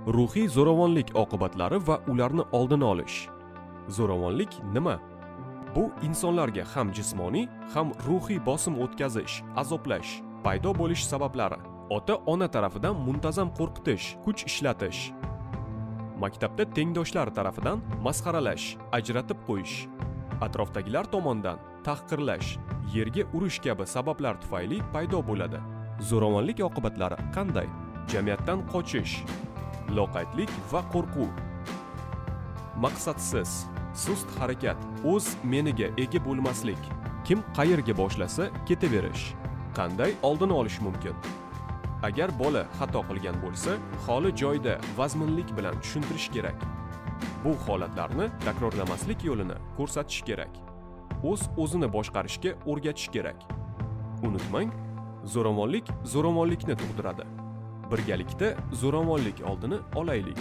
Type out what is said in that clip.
Ruhiy zo'ravonlik oqibatlari va ularni oldini olish. Zo'ravonlik nima? Bu insonlarga ham jismoniy, ham ruhiy bosim o'tkazish, azoblash, paydo bo'lish sabablari. Ota-ona tarafidan muntazam qo'rqitish, kuch ishlatish. Maktabda tengdoshlar tarafidan masxaralash, ajratib qo'yish. Atrofdagilar tomonidan tahqirlash, yerga urish kabi sabablar tufayli paydo bo'ladi. Zo'ravonlik oqibatlari qanday? Jamiyatdan qochish, loqaydlik va qo'rquv. Maqsadsiz, sust harakat, o'z meniga ega bo'lmaslik, kim qayerga boshlasa ketaverish. Qanday oldini olish mumkin? Agar bola xato qilgan bo'lsa, holi joyida vazminlik bilan tushuntirish kerak. Bu holatlarni takrorlamaslik yo'lini ko'rsatish kerak. O'zini boshqarishga o'rgatish kerak. Unutmang, zo'ravonlikni tug'diradi. Birgalikda zo'ravonlik oldini olaylik.